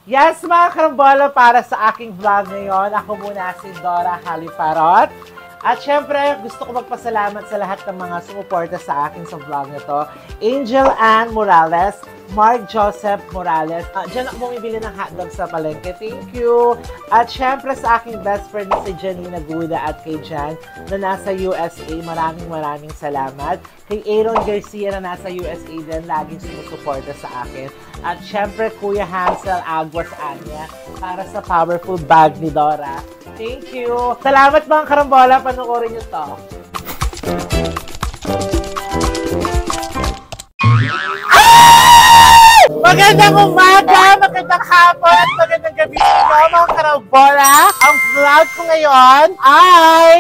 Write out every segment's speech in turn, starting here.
Yes, mga karambola, para sa aking vlog ngayon, ako muna si Dora Haliparot. At syempre, gusto ko magpasalamat sa lahat ng mga sumuporta sa akin sa vlog na to. Angel Ann Morales, Mark Joseph Morales. Diyan ako bumibili ng hotdog sa palengke. Thank you! At syempre sa aking best friend na si Janina Guida at kay Jan na nasa USA. Maraming salamat. Kay Aaron Garcia na nasa USA din, laging sumusuporta sa akin. At syempre, Kuya Hansel Aguas Anya para sa powerful bag ni Dora. Thank you! Salamat mga karambola, panoorin nyo to. Magandang umaga, magandang hapon, at magandang gabi sa inyo mga karambola. Ang vlog ko ngayon ay...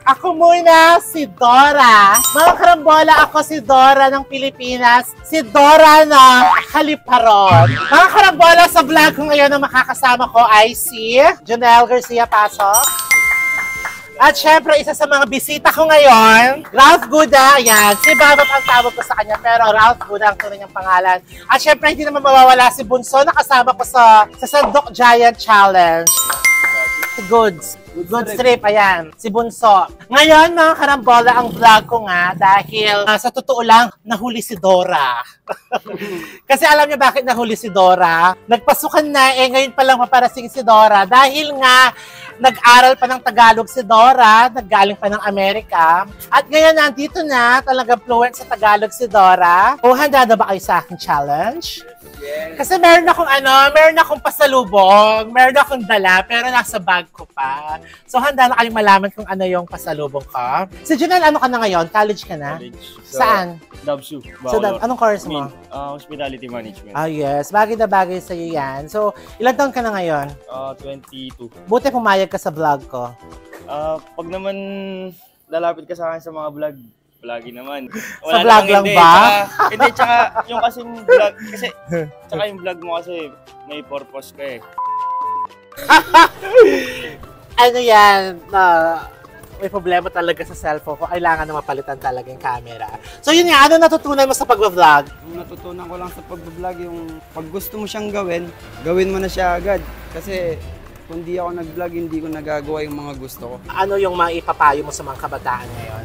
Ako muna si Dora. Mga karambola, ako si Dora ng Pilipinas. Si Dora ng Haliparot. Mga karambola, sa vlog ko ngayon na makakasama ko ay si Jonelle Garcia Pasok. At syempre, isa sa mga bisita ko ngayon, Ralph Guda. Yan, si Babap ang tawag ko sa kanya, pero Ralph Guda ang tunay niyang pangalan. At syempre, hindi naman mawawala si Bunso na kasama ko sa Sandok Giant Challenge. Goods trip, ayan, si Bunso. Ngayon, mga karambola, ang vlog ko nga dahil sa totoo lang, nahuli si Dora. Kasi alam niyo bakit nahuli si Dora? Nagpasukan na, ngayon pa lang maparasing si Dora. Dahil nga, nag-aral pa ng Tagalog si Dora, naggaling pa ng Amerika. At ngayon, nandito na, talagang fluent sa Tagalog si Dora. O, handa na ba kayo sa aking challenge? Yes. Kasi meron akong pasalubong, meron akong dala, pero nasa bag ko pa. So, handa na kayong malaman kung ano yung pasalubong ko. Si Jonelle, ano ka na ngayon? College ka na? College. Saan? DubSU. So, anong course mo? Hospitality Management. Ah, yes. Bagay na bagay sa'yo yan. So, ilan taon ka na ngayon? 22. Buti pumayag ka sa vlog ko. Pag naman lalapit ka sa akin sa mga vlog, lagi naman. Sa vlog lang ba? Hindi, tsaka yung kasing vlog, kasi, tsaka yung vlog mo kasi may purpose ka eh. Ano yan, may problema talaga sa cellphone ko. Kailangan na mapalitan talaga yung camera. So yun nga, ano natutunan mo sa pag-vlog? Yung natutunan ko lang sa pag-vlog, yung pag gusto mo siyang gawin, gawin mo na siya agad. Kasi kung di ako nag-vlog, hindi ko nagagawa yung mga gusto ko. Ano yung maipapayo mo sa mga kabataan ngayon?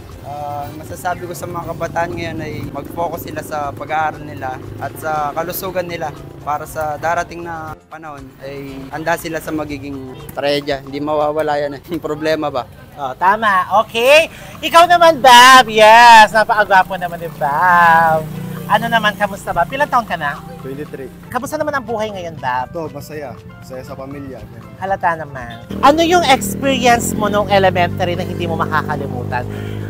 Masasabi ko sa mga kabataan ngayon ay mag-focus sila sa pag-aaral nila at sa kalusugan nila para sa darating na panahon ay handa sila sa magiging trahedya. Hindi mawawala yan. Yung problema ba? Oh, tama. Okay. Ikaw naman, Bab. Yes, napakagwapo naman ni Bab. Ano naman, kamusta ba? Pilang taon ka na? 23. Kamusta naman ang buhay ngayon, Bab? Ito, masaya. Masaya sa pamilya. Halata naman. Ano yung experience mo nung elementary na hindi mo makakalimutan?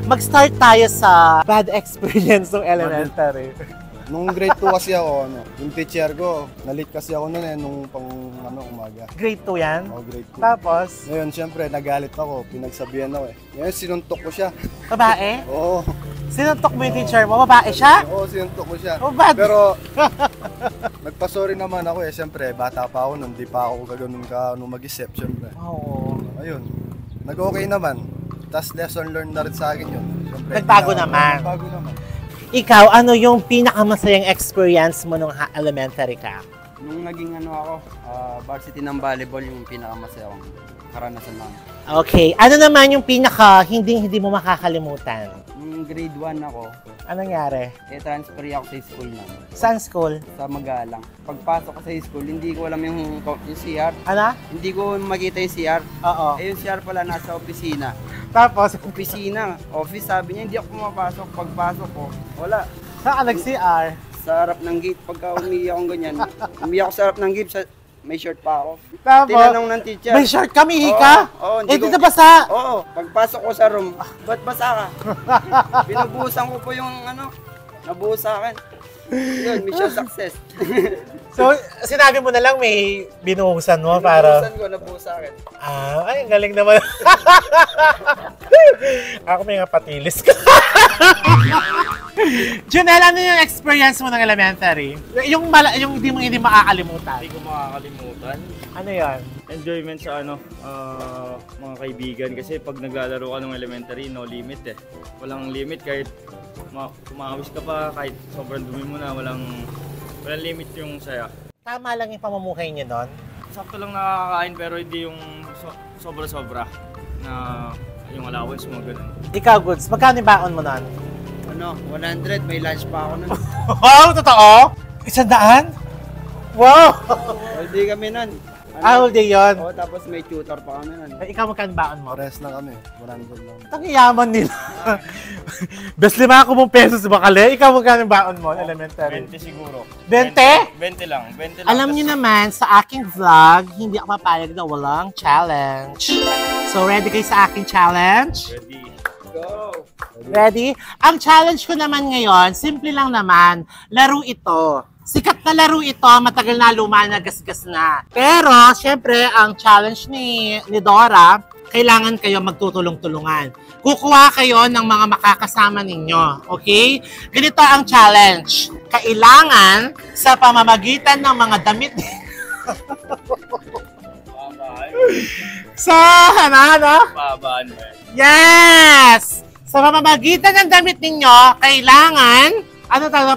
Mag-start tayo sa bad experience nung elementary. Nung grade 2 kasi ako, yung teacher ko, nalit kasi ako noon nung umaga. Grade 2 yan? Oo, grade 2. Tapos? Ngayon, syempre, nagalit ako, pinagsabihan ako eh. Ngayon, sinuntok ko siya. Babae? Oo. Sinuntok mo yung teacher mo? Babae siya? Oo, sinuntok ko siya. Oh, bad. Pero, nagpasorry naman ako eh. Syempre, bata pa ako nun, di pa ako gano'n mag-isip, syempre. Oo. Ayun, nag-okay naman. Tapos lesson learned na rin sa akin yun. Syempre, Nagbago naman. Nagbago naman. Ikaw, ano yung pinakamasayang experience mo nung elementary ka? Nung naging ako, varsity ng volleyball yung pinakamasaya kong karanasan namin. Okay. Ano naman yung pinaka hindi mo makakalimutan? Nung grade 1 ako, Anong nangyari? transfer ako sa school namin. Saan school? Sa Magalang. Pagpasok ko sa school, hindi ko alam yung CR. Ano? Hindi ko makita yung CR. Oo. Yung CR pala nasa opisina. Tapos, Opisina, office, sabi niya, hindi ako pumapasok. Pagpasok ko, wala. saan ka nag-CR? Sa harap ng gate, pagka umiiyak akong ganyan, umiiyak ako sa harap ng gate, may shirt pa ako. Tapos, Tinanong ng teacher. may short kami, hika? Oo, Eh, di na basa. Oo, pagpasok ko sa room, ba't basa ka? Binubuhusan ko po yung nabuhos sa akin. Yun, mission success. So, sinabi mo na lang may binuhusan mo para... Binubuhusan ko, nabuhos sa akin. Ay, ang galing naman. Ako may nga patilis ka. Jonelle, ano yung experience mo ng elementary? Yung hindi makakalimutan. Hindi ko makakalimutan. Ano yan? Enjoyment sa mga kaibigan kasi pag naglalaro ka ng elementary, no limit eh. Walang limit kahit kumawis ka pa, kahit sobrang dumi mo na, walang limit yung saya. Tama lang yung pamumuhay niyo nun? Sakto lang nakakain pero hindi yung sobra-sobra na yung allowance mo, ganun. Ikaw, Goods, magkano yung baon mo nun? Ano, 100, may lunch pa ako nun. Wow, totoo? 100? Wow! Hindi kami nun. Whole day yun? Oo, tapos may tutor pa kami nun. Ikaw, magkano baon mo? Pares lang kami. 100 lang. Ang yaman nila. Best 5,000 pesos bakali. Ikaw, magkano baon mo? Elementary. 20 siguro. 20? 20 lang. 20 lang. Alam niyo naman, sa aking vlog, hindi ako papayag na walang challenge. So, ready kayo sa aking challenge? Ready. Go! Ready? Ang challenge ko naman ngayon, simple lang naman, laro ito. Sikat na laro ito, matagal na luma na, gasgas na. Pero, syempre, ang challenge ni Dora, kailangan kayo magtutulong-tulungan. Kukuha kayo ng mga makakasama ninyo. Okay? Ganito ang challenge. Kailangan sa pamamagitan ng mga damit ano? Babaan ba? Yes! Sa pamamagitan ng damit ninyo, kailangan,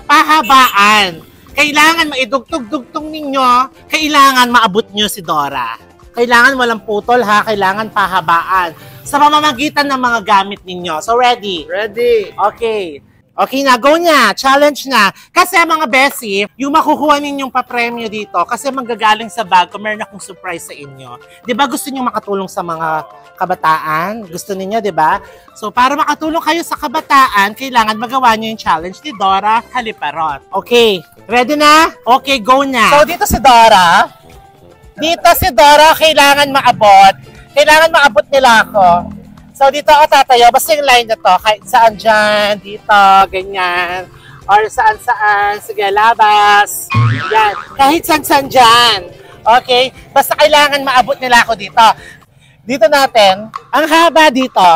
pahabaan. Kailangan maidugtog-dugtong ninyo, kailangan maabot nyo si Dora. Kailangan walang putol ha, kailangan pahabaan. Sa pamamagitan ng mga gamit ninyo. So ready? Ready! Okay. Okay na, go na. Challenge na. Kasi mga Bessie, yung makukuha ninyong papremyo dito, kasi manggagaling sa bag ko, meron akong surprise sa inyo. Di ba gusto niyo makatulong sa mga kabataan? Gusto niyo, di ba? So, para makatulong kayo sa kabataan, kailangan magawa niyo yung challenge ni Dora Haliparot. Okay. Ready na? Okay, go na. So, dito si Dora. Dito si Dora, kailangan maabot. Kailangan maabot nila ako. So, dito ako tatayo. Basta yung line na to. Kahit saan dyan, dito, ganyan. Or saan-saan. Sige, labas. Yan. Kahit saan-saan dyan. Okay? Basta kailangan maabot nila ako dito. Dito natin, ang haba dito,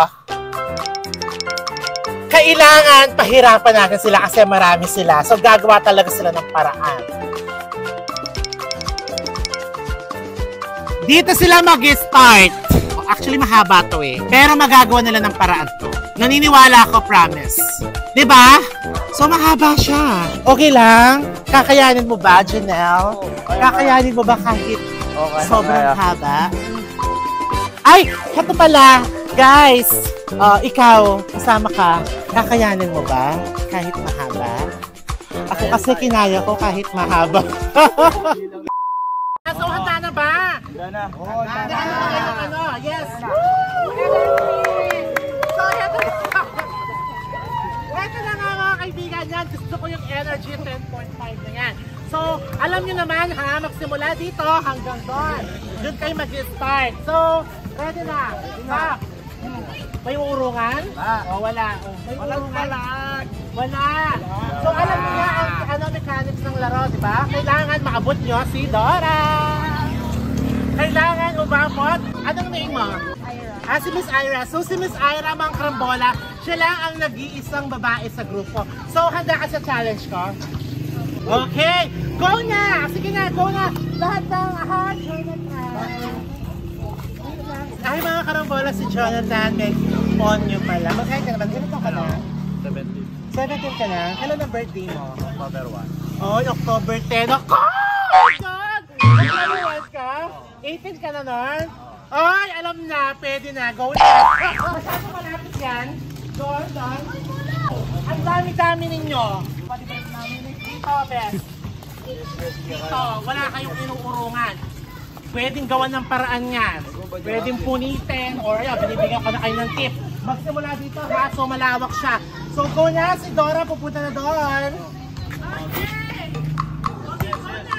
kailangan pahirapan natin sila kasi marami sila. So, gagawa talaga sila ng paraan. Dito sila mag-start. Actually, mahaba to eh. Pero magagawa nila ng paraan to. Naniniwala ako, promise. Diba? So, mahaba siya. Okay lang? Kakayanin mo ba, Janelle? Kakayanin mo ba kahit sobrang haba? Ay, heto pala. Guys, ikaw, kasama ka. Kakayanin mo ba kahit mahaba? Ako kasi kinaya ko kahit mahaba. So, handa na ba? Handa na. Yes. So, heto na nga mga kaibigan yan. Gusto ko yung energy 10.5 na yan. So, alam nyo naman ha, magsimula dito hanggang doon. Doon kayo mag-start. So, ready na. Stop. May urungan? O, wala. May urungan? Wala. So, alam niyo ang mechanics ng laro, di ba? Kailangan maabot nyo si Dora. Kailangan umabot. Anong name mo? Ira. Si Miss Ira. So, si Miss Ira, mga karambola, siya lang ang nag-iisang babae sa grupo. So, handa ka sa challenge ko? Okay. Go na! Sige na, go na! Lahat ng Jonathan. Ay, mga karambola, si Jonathan, may ponyo pala. Magkaya ka naman, ganito ka na? 17. 17 ka na? Kailan ang birthday mo? October 1. Oh, October 10. Ako! Oh, God! Nag-21 ka? 18 ka na nun? Ay, alam na. Pwede na. Go na. Masyado malapit yan. Doon. Ang dami-dami ninyo. Dito, best. Dito. Wala kayong inuurungan. Pwedeng gawan ng paraan yan. Pwedeng punitin or binibigyan ko na kayo ng tip. Magsimula dito ha, so malawak siya. So go na, si Dora pupunta na doon. Okay! Okay, go na!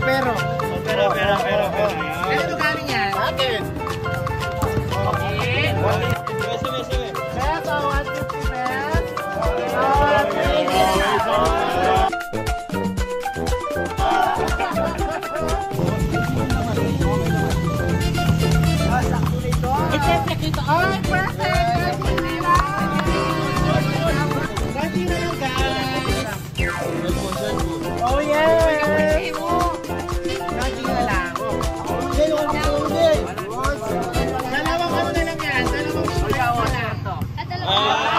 Pero. Ano galing yan? Akin. Okay. Sige. Peso, 150 pesos. Perfect ito. Ay, perfect! Ganti na lang, guys. Oh, yes! Ganti na lang. Dalawang ano na lang yan. Dalawang suyaw na ito. Oh, yeah!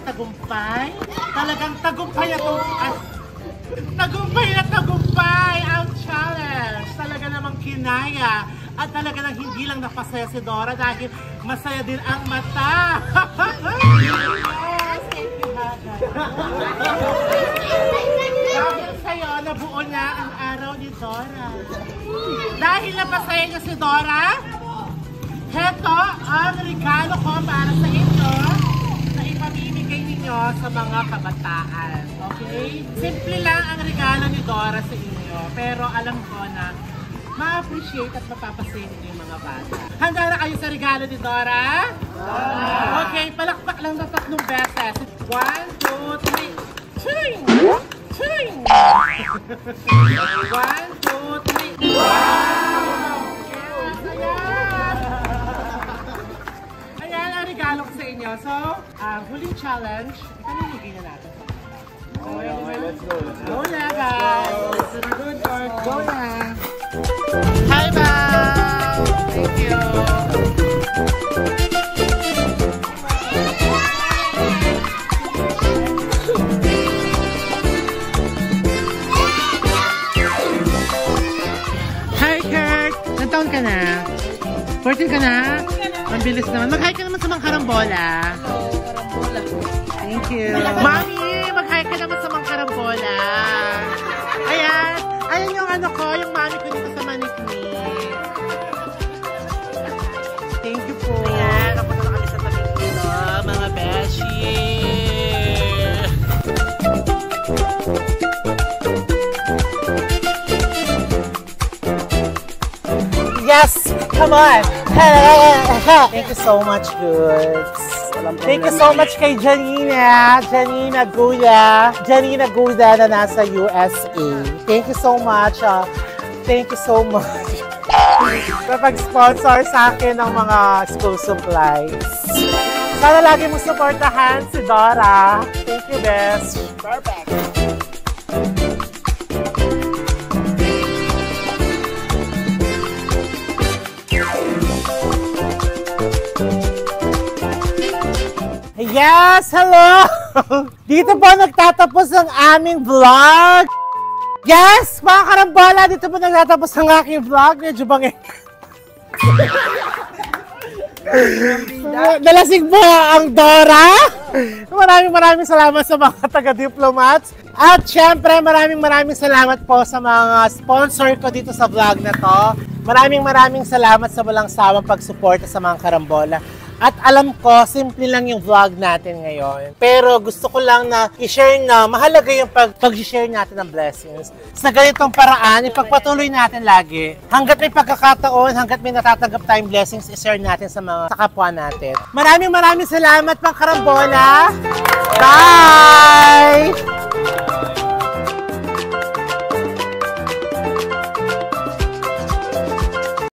Tagumpay. Talagang tagumpay na tagumpay ang challenge. Talaga namang kinaya. At talaga nang hindi lang napasaya si Dora dahil masaya din ang mata. Dahil sa'yo, nabuo na ang araw ni Dora. Dahil napasaya niya si Dora, heto ang regalo ko para sa inyo. Pamimigay ninyo sa mga kabataan. Okay? Simple lang ang regalo ni Dora sa inyo. Pero alam ko na ma-appreciate at mapapasaya ninyo yung mga bata. Handa na kayo sa regalo ni Dora? Okay, palakpak lang ng 3 beses. 1, 2, 3. Ching! Ching! 1, 2, 3. Wow! Yes! Ayan ang regalo ko sa inyo. So, huling challenge, ipamimigay na natin. Okay, let's go. Go na, guys! Good or go na! Hi, Ma'am! Thank you! Hi, Kurt! Ilang taon ka na? 14 ka na? Ang bilis naman. Mag-hi ka naman sa mga karambola. Thank you. Mami, mag-hi ka naman sa mga karambola. Ayan. Ayan yung ano ko, yung mami ko dito sa Maniknik. Thank you po. Ayan, napunta na kami sa Maniknik, mga beshi. Yes! Come on! Thank you so much, goods. Thank you so much kay Janina Guda na nasa USA. Thank you so much. Thank you so much. Kapag-sponsor sa akin ng mga school supplies. Sana lagi mo supportahan si Dora. Thank you, best. Perfect. Yes! Hello! Dito po nagtatapos ang aming vlog. Yes! Mga karambola, dito po nagtatapos ang aking vlog. Medyo bangin. Nalasing po ang Dora. Maraming salamat sa mga taga-diplomats. At syempre, maraming salamat po sa mga sponsor ko dito sa vlog na to. Maraming salamat sa walang sawang pagsuporta sa mga karambola. At alam ko, simple lang yung vlog natin ngayon. Pero gusto ko lang na i-share na mahalaga yung pag-share natin ng blessings. Sa ganitong paraan, ipagpatuloy natin lagi. Hanggat may pagkakataon, hanggat may natatanggap tayong blessings, i-share natin sa kapwa natin. Maraming salamat, pang karambola! Bye!